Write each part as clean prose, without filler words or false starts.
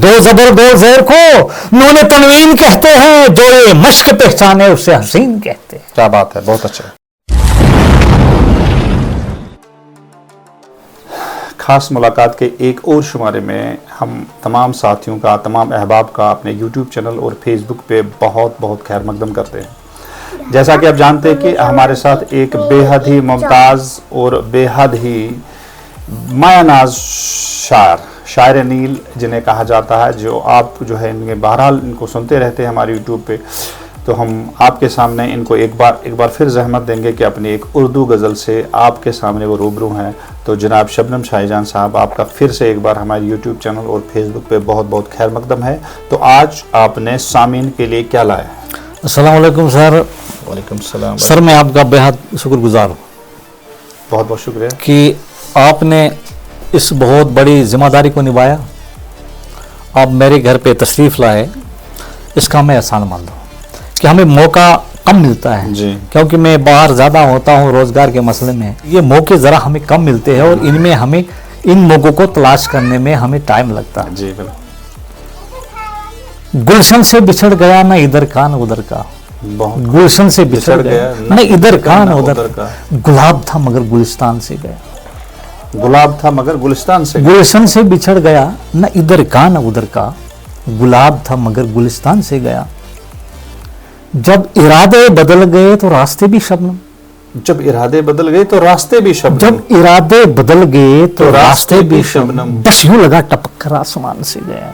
دو زبر دو زیر کو نون تنوین کہتے ہیں، جو یہ مشق پہچانے اسے حسین کہتے ہیں. کیا بات ہے، بہت اچھا. خاص ملاقات کے ایک اور شمارے میں ہم تمام ساتھیوں کا، تمام احباب کا اپنے یوٹیوب چینل اور فیس بک پہ بہت بہت خیر مقدم کرتے ہیں. جیسا کہ آپ جانتے ہیں کہ ہمارے ساتھ ایک بے حد ہی ممتاز اور بے حد ہی مایہ ناز شاعر نیل جنہیں کہا جاتا ہے، جو آپ جو ہے ان کے بہرحال ان کو سنتے رہتے ہیں ہمارے یوٹیوب پہ، تو ہم آپ کے سامنے ان کو ایک بار پھر زحمت دیں گے کہ اپنی ایک اردو غزل سے آپ کے سامنے وہ روبرو ہیں. تو جناب شبنم شاہی جان صاحب، آپ کا پھر سے ایک بار ہمارے یوٹیوب چینل اور فیس بک پہ بہت بہت خیر مقدم ہے. تو آج آپ نے سامعین کے لیے کیا لایا ہے؟ السلام علیکم سر. وعلیکم السلام سر، میں آپ کا بے حد شکر گزار ہوں، بہت بہت شکریہ کہ آپ نے اس بہت بڑی ذمہ داری کو نبھایا. آپ میرے گھر پہ تشریف لائے، اس کا میں احسان مند ہوں کہ ہمیں موقع کم ملتا ہے جی، کیونکہ میں باہر زیادہ ہوتا ہوں روزگار کے مسئلے میں. یہ موقع ذرا ہمیں کم ملتے ہیں اور ان میں ہمیں ان موقعوں کو تلاش کرنے میں ہمیں ٹائم لگتا ہے. جی بالکل. گلشن سے بچھڑ گیا نہ ادھر کا نہ ادھر کا، گلشن سے بچھڑ گیا نہ ادھر کا نہ ادھر کا، گلاب تھا مگر گلستان سے گیا. گلاب تھا مگر گلستان سے گیا. گلشن سے بچھڑ گیا نہ ادھر کا نہ ادھر کا، گلاب تھا مگر گلستان سے گیا. جب ارادے بدل گئے تو راستے بھی شبنم، جب ارادے بدل گئے تو راستے بھی شبنم، جب ارادے بدل گئے تو راستے بھی شبنم، بس یوں لگا ٹپک کر آسمان سے گیا.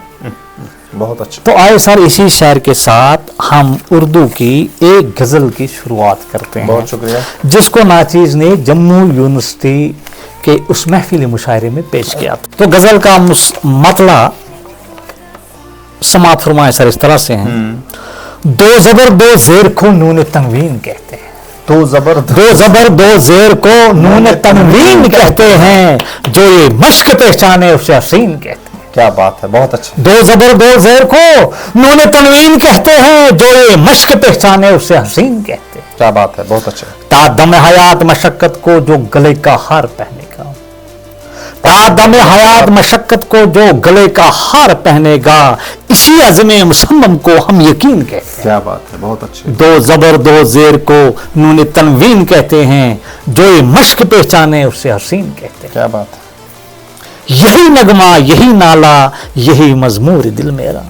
بہت اچھا. تو آئے سر اسی شعر کے ساتھ ہم اردو کی ایک غزل کی شروعات کرتے ہیں. بہت شکریہ. جس کو ناچیز نے جموں یونیورسٹی کے اس محفل مشاعرے میں پیش کیا تھا. تو غزل کا مطلع سماعت فرمائے سر اس طرح سے ہیں. دو زبر دو زیر کو نون تنوین کہتے ہیں. دو زبر دو زیر کو نون تنوین کہتے ہیں، جو یہ مشق پہچانے اسے حسین کہتے ہیں. کیا بات ہے، بہت اچھا. دو زبر دو زیر کو نون تنوین کہتے ہیں، جو یہ مشق پہچانے اسے حسین کہتے ہیں. کیا بات ہے، بہت اچھا. تا دم حیات مشقت کو جو گلے کا ہار پہنے گا، تا دم حیات مشقت کو جو گلے کا ہار پہنے گا، اسی عزم مصمم کو ہم یقین کہتے ہیں. کیا بات ہے، بہت اچھا. دو زبر دو زیر کو نون تنوین کہتے ہیں، جو یہ مشق پہچانے اسے حسین کہتے ہیں. کیا بات ہے. یہی نغمہ یہی نالا یہی مزمور دل میرا،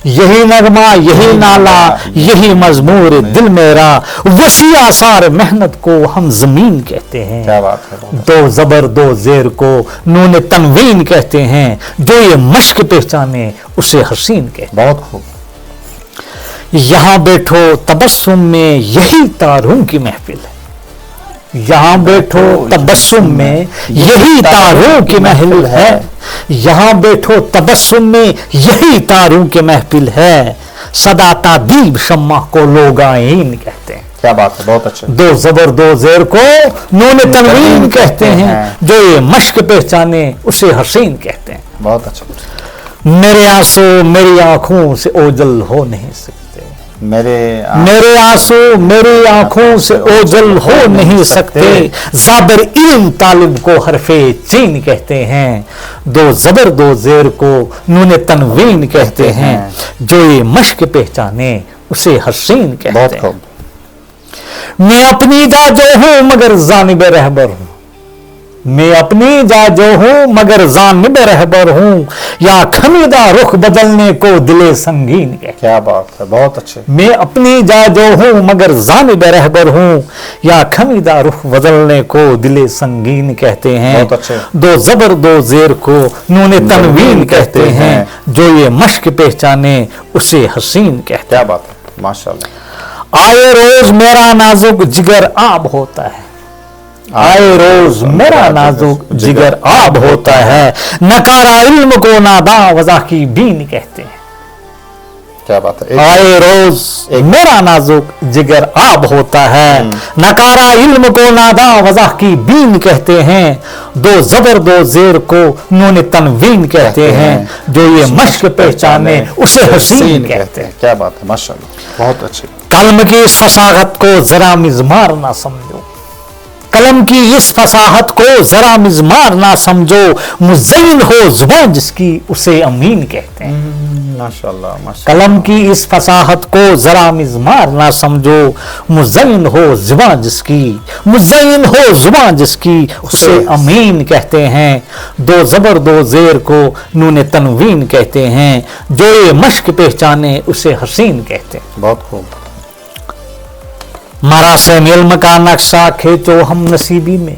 یہی نغمہ یہی نالا یہی مزمور دل میرا، وسیع آثار محنت کو ہم زمین کہتے ہیں. کیا بات ہے. دو زبر دو زیر کو نون تنوین کہتے ہیں، جو یہ مشق پہچانے اسے حسین کہتے ہیں. بہت خوب. یہاں بیٹھو تبسم میں یہی تاروں کی محفل ہے، یہاں بیٹھو تبسم میں یہی تاروں کی محفل ہے، یہاں بیٹھو تبسم میں یہی تاروں کی محفل ہے، صدا تادیب شمع کو لوگ آئین کہتے ہیں. کیا بات ہے، بہت اچھا. دو زبر دو زیر کو نون تنوین کہتے ہیں، جو یہ مشق پہچانے اسے حسین کہتے ہیں. بہت اچھا. میرے آنسو میری آنکھوں سے اوجل ہو نہیں سکتے، میرے آنسو میری آنکھوں سے اوجل ہو نہیں سکتے، زابر علم طالب کو حرف چین کہتے ہیں. دو زبر دو زیر کو نون تنوین کہتے ہیں، جو یہ مشق پہچانے اسے حسین کہتے ہیں. بہت خوب. میں اپنی جا جو ہوں مگر جانب رہبر ہوں، میں اپنی جا جو ہوں مگر جانب رہبر ہوں، یا خمیدہ رخ بدلنے کو دل سنگین کہتے ہیں. کیا بات ہے، بہت اچھے. میں اپنی جا جو ہوں مگر جانب رہبر ہوں، یا خمیدہ رخ بدلنے کو دل سنگین کہتے ہیں. بہت اچھے. دو زبر دو زیر کو نون تنوین کہتے ہیں، جو یہ مشق پہچانے اسے حسین کہتے ہیں. کیا بات ہے، ماشاءاللہ. آئے روز میرا نازک جگر آب ہوتا ہے، آئے روز میرا نازک جگر آب ہوتا ہے، نکارا علم کو ناداں وضع کی بین کہتے ہیں. کیا بات ہے. آئے روز میرا نازک جگر آب ہوتا ہے، نکارا علم کو ناداں وضع کی بین کہتے ہیں. دو زبر دو زیر کو نون تنوین کہتے ہیں، جو یہ مشق پہچانے اسے حسین کہتے ہیں. کیا بات ہے، ماشاءاللہ. بہت اچھے. کلم کی فصاحت کو ذرا مزمار نہ سمجھو، कलम की इस फसाहत को जरा मिज़मार ना समझो, मुज़य्यिन हो ज़ुबान जिसकी उसे अमीन कहते हैं। माशाअल्लाह माशाअल्लाह। कलम की इस फसाहत को जरा मिज़मार ना समझो, मुज़य्यिन हो ज़ुबान जिसकी, मुज़य्यिन हो ज़ुबान जिसकी उसे अमीन कहते हैं। दो ज़बर दो ज़ेर को नून तनवीन कहते हैं, जो ये मश्क पहचाने उसे हसीन कहते हैं। बहुत खूब। मरासिम इल्म का नक्शा खींचो हम नसीबी में,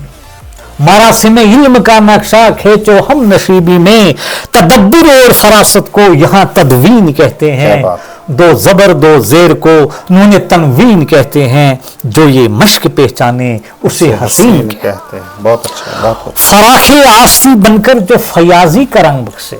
मरासिम इल्म का नक्शा खींचो हम नसीबी में, तदब्बुर और फरासत को यहाँ तदवीन कहते हैं। दो ज़बर दो ज़ेर को नून तनवीन कहते हैं, जो ये मश्क पहचाने उसे हसीन कहते हैं। बहुत अच्छा, बहुत फराखे आस्ती बनकर जो फयाजी का रंग बख्शे,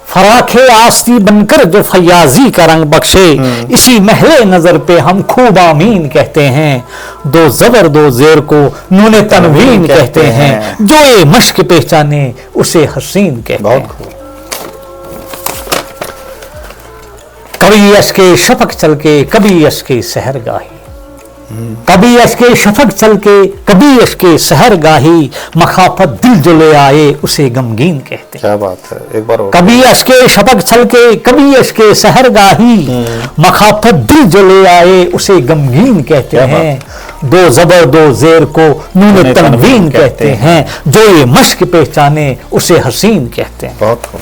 फराखे आस्ती बनकर जो फयाजी का रंग बख्शे, इसी महले नजर पे हम खूब आमीन कहते हैं। दो ज़बर दो ज़ेर को नून तनवीन कहते हैं, जो ये मश्क पहचाने उसे हसीन कहते हैं। कभी अश्के शफक चल के कभी अश्के सहर गाही, कभी अश्के शफक चल के कभी अश्के सहर गाही, मखाफत दिल जो ले आए उसे गमगीन कहते हैं। क्या बात है, एक बार और। कभी अश्के शफक चल के कभी अश्के सहर गाही, मखाफत दिल जो ले आए उसे गमगीन कहते हैं। दो ज़बर दो ज़ेर को नून तनवीन कहते हैं, जो ये मश्क पहचाने उसे हसीन कहते हैं। बहुत खूब।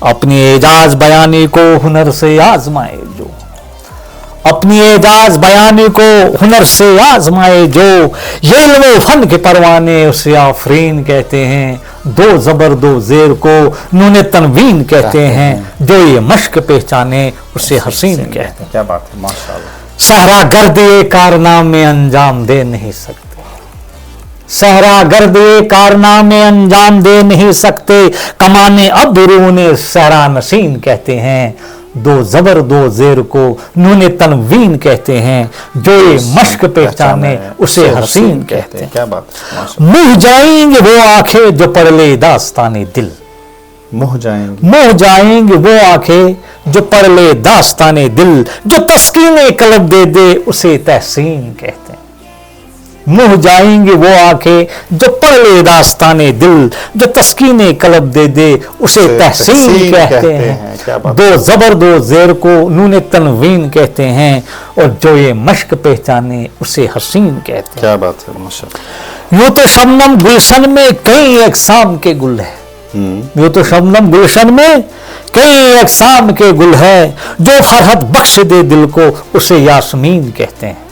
अपनी एजाज बयानी को हुनर से आजमाए जो, अपनी एजाज बयानी को हुनर से आजमाए जो, ये इल्म फन के परवाने उसे आफरीन कहते हैं। दो ज़बर दो ज़ेर को नून तनवीन कहते हैं, जो ये मश्क पहचाने उसे हसीन कहते हैं। क्या बात है, माशाअल्लाह। सहरा गर्दे कारनामे अंजाम दे नहीं सकते, सहरा गर्दे कारनामे अंजाम दे नहीं सकते, कमाने अब रूने सहरा नसीन कहते हैं। दो ज़बर दो ज़ेर को नून तनवीन कहते हैं, जो ये मश्क पहचाने उसे हसीन कहते हैं। क्या बात है। मुह जाएंगे वो आंखें जो पढ़ ले दास्ताने दिल, मुह जाएंगे, मुह जाएंगे वो आंखें जो पढ़ ले दास्ताने दिल, जो तस्कीने कलब दे दे उसे तहसीन कहते हैं। मुह जाएंगे वो आंखें जो पढ़ ले दास्ताने दिल, जो तस्कीने कलब दे दे उसे तहसीन कहते हैं। दो ज़बर दो ज़ेर को नून तनवीन कहते हैं, और जो ये मश्क पहचाने उसे हसीन कहते हैं। क्या बात है, माशाअल्लाह। यूं तो शबनम गुलशन में कई अक़साम के गुल है, यूं तो शबनम गुलशन में कई अक़साम के गुल है, जो फरहत बख्श दे दिल को उसे यास्मीन कहते हैं।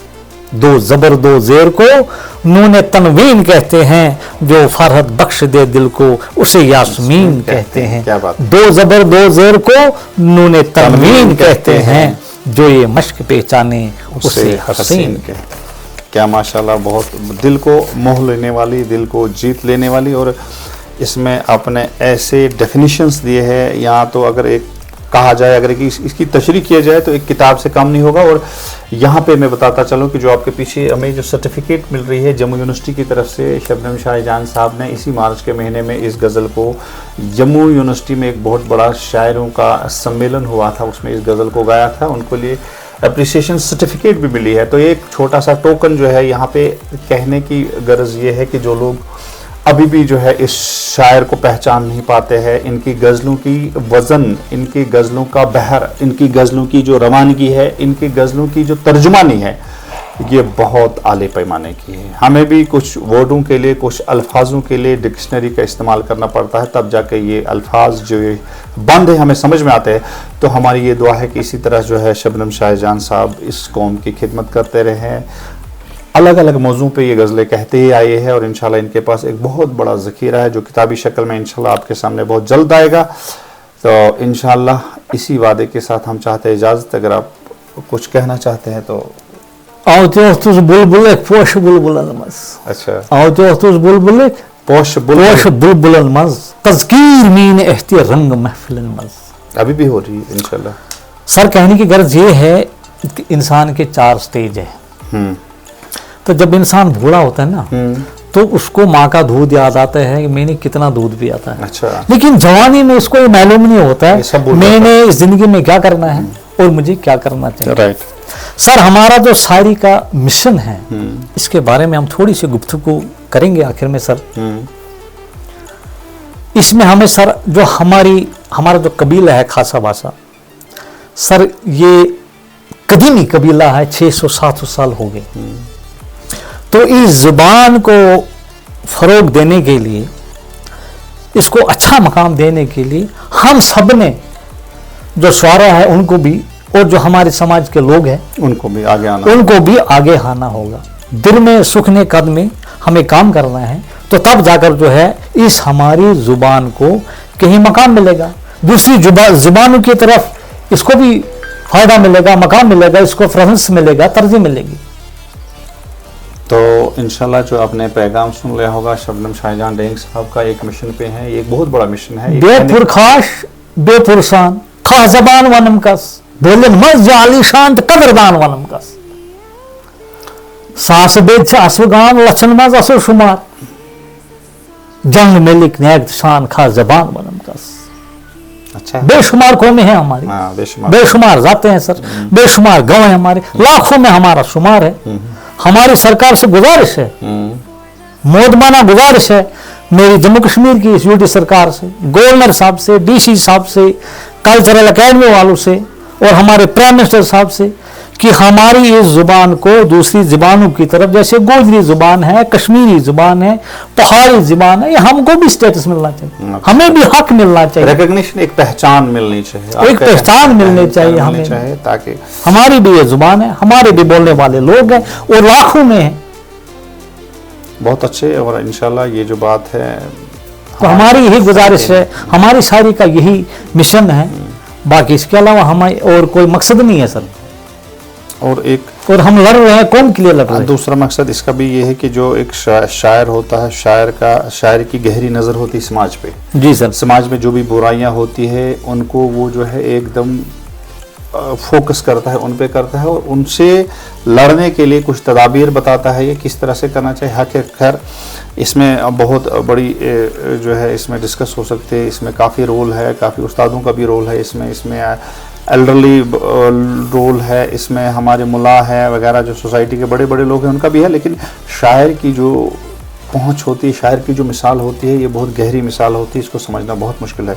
दो ज़बर दो ज़ेर को नून तनवीन कहते हैं, जो फरहत बख्श दे दिल को उसे यास्मीन कहते हैं। क्या बात। दो ज़बर दो ज़ेर को नून तनवीन कहते हैं, जो ये मश्क पहचाने उसे हसीन कहते हैं। क्या माशाअल्लाह, बहुत दिल को मोह लेने वाली, दिल को जीत लेने वाली, और इसमें आपने ऐसे डेफिनेशंस दिए हैं। यहाँ तो अगर एक कहा जाए, अगर इसकी तशरीह किया जाए तो एक किताब से कम नहीं होगा। और यहाँ पे मैं बताता चलूँ कि जो आपके पीछे हमें जो सर्टिफिकेट मिल रही है जम्मू यूनिवर्सिटी की तरफ से, शबनम शाहजहां साहब ने इसी मार्च के महीने में इस गज़ल को जम्मू यूनिवर्सिटी में एक बहुत बड़ा शायरों का सम्मेलन हुआ था, उसमें इस गज़ल को गाया था, उनको लिए अप्रिसिएशन सर्टिफिकेट भी मिली है। तो एक छोटा सा टोकन जो है यहाँ पे कहने की गरज ये है कि जो लोग अभी भी जो है इस शायर को पहचान नहीं पाते हैं, इनकी गज़लों की वज़न, इनकी गज़लों का बहर, इनकी गज़लों की जो रवानगी है, इनकी गज़लों की जो तर्जुमानी है, ये बहुत आले पैमाने की है। हमें भी कुछ वर्डों के लिए, कुछ अल्फाजों के लिए डिक्शनरी का इस्तेमाल करना पड़ता है, तब जाके ये अल्फाज जो ये बंद है हमें समझ में आते हैं। तो हमारी ये दुआ है कि इसी तरह जो है शबनम शाहजहां साहब इस कौम की खिदमत करते रहें, अलग अलग मौजू पे ये गज़लें कहते ही आए हैं, और इंशाल्लाह इनके पास एक बहुत बड़ा ज़ख़ीरा है जो किताबी शक्ल में इंशाल्लाह आपके सामने बहुत जल्द आएगा। तो इंशाल्लाह इसी वादे के साथ हम चाहते हैं इजाज़त, अगर आप कुछ कहना चाहते हैं तो। बुलबुल पोश बुलबुलन मज, अच्छा, बुलबुल पोश बुलबुलन मज, तज़कीर मीन एहती रंग महफिलन मज। अभी भी हो रही है इंशाल्लाह। सर, कहने की गर्ज ये है कि इंसान के 4 स्टेज है। तो जब इंसान बूढ़ा होता है ना, तो उसको माँ का दूध याद आता है कि मैंने कितना दूध पिया था। अच्छा। लेकिन जवानी में उसको ये मालूम नहीं होता है मैंने इस जिंदगी में क्या करना है और मुझे क्या करना चाहिए। राइट। सर हमारा जो शायरी का मिशन है इसके बारे में हम थोड़ी सी गुफ्तगू करेंगे आखिर में सर। इसमें हमें सर जो हमारा जो कबीला है खासा भाषा सर, ये कदीमी कबीला है, 600-700 साल हो गए। तो इस जुबान को फरोग देने के लिए, इसको अच्छा मकाम देने के लिए हम सब ने जो शुआरा है उनको भी, और जो हमारे समाज के लोग हैं उनको भी आगे आना होगा। दिल में सुख ने कद में हमें काम करना है, तो तब जाकर जो है इस हमारी जुबान को कहीं मकाम मिलेगा, दूसरी जुबानों की तरफ इसको भी फायदा मिलेगा, मकाम मिलेगा, इसको प्रेफरेंस मिलेगा, तरजीह मिलेगी। तो इंशाल्लाह जो आपने पैगाम सुन लिया होगा शबनम शाहजहां डेंग साहब का एक मिशन पे है, एक बहुत बड़ा मिशन है। बेपुरखाश बेपुरसान खा जबान वनम कस बोलन मज जाली शांत कदरदान वनम कस सास बेच असगान लक्षण मज असो शुमार जंग मेलिक नैग शान खा जबान वनम कस। अच्छा, बेशुमार कौमें हैं हमारी, बेशुमार जाते हैं सर, बेशुमार गांव है हमारे, लाखों में हमारा शुमार है। हमारी सरकार से गुजारिश है, मोदमाना गुजारिश है मेरी जम्मू कश्मीर की इस यूटी सरकार से, गवर्नर साहब से, डीसी साहब से, कल्चरल अकेडमी वालों से और हमारे प्राइम मिनिस्टर साहब से कि हमारी इस जुबान को दूसरी जुबानों की तरफ, जैसे गोजरी जुबान है, कश्मीरी जुबान है, पहाड़ी जुबान है, ये हमको भी स्टेटस मिलना चाहिए, हमें भी हक मिलना चाहिए, रिकॉग्निशन, एक पहचान मिलनी चाहिए, एक पहचान मिलनी चाहिए हमें, ताकि हमारी भी ये जुबान है, हमारे भी बोलने वाले लोग हैं और लाखों में हैं। बहुत अच्छे। और इंशाल्लाह ये जो बात है, तो हमारी यही गुजारिश है, हमारी शायरी का यही मिशन है, बाकी इसके अलावा हमारे और कोई मकसद नहीं है सर। और हम लड़ रहे हैं, कौन के लिए लड़ रहे हैं? दूसरा मकसद इसका भी ये है कि जो एक शायर होता है, शायर की गहरी नज़र होती है समाज पे। जी सर। समाज में जो भी बुराइयां होती है उनको वो जो है एकदम फोकस करता है, उन पे करता है और उनसे लड़ने के लिए कुछ तदाबीर बताता है, ये किस तरह से करना चाहिए। हक खैर इसमें बहुत बड़ी जो है इसमें डिस्कस हो सकते हैं, इसमें काफ़ी रोल है, काफ़ी उस्तादों का भी रोल है, इसमें एल्डरली रोल है, इसमें हमारे मुल्ला है वगैरह, जो सोसाइटी के बड़े बड़े लोग हैं उनका भी है। लेकिन शायर की जो पहुंच होती है, शायर की जो मिसाल होती है, ये बहुत गहरी मिसाल होती है, इसको समझना बहुत मुश्किल है।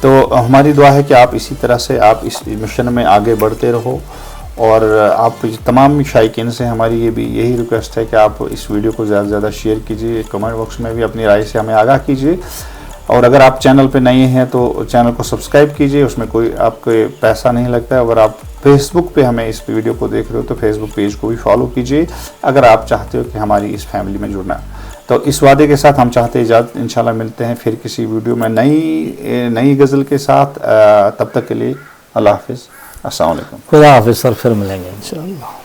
तो हमारी दुआ है कि आप इसी तरह से आप इस मिशन में आगे बढ़ते रहो। और आप तमाम शायकीन से हमारी यही रिक्वेस्ट है कि आप इस वीडियो को ज़्यादा से ज़्यादा शेयर कीजिए, कमेंट बॉक्स में भी अपनी राय से हमें आगाह कीजिए। और अगर आप चैनल पे नए हैं तो चैनल को सब्सक्राइब कीजिए, उसमें कोई आपको पैसा नहीं लगता है। अगर आप फेसबुक पे हमें इस वीडियो को देख रहे हो तो फेसबुक पेज को भी फॉलो कीजिए अगर आप चाहते हो कि हमारी इस फैमिली में जुड़ना। तो इस वादे के साथ हम चाहते इजाज़त, इंशाल्लाह मिलते हैं फिर किसी वीडियो में नई गज़ल के साथ। तब तक के लिए अल्लाह हाफिज़, अस्सलाम वालेकुम। खुदा हाफिज़ सर, फिर मिलेंगे इंशाल्लाह।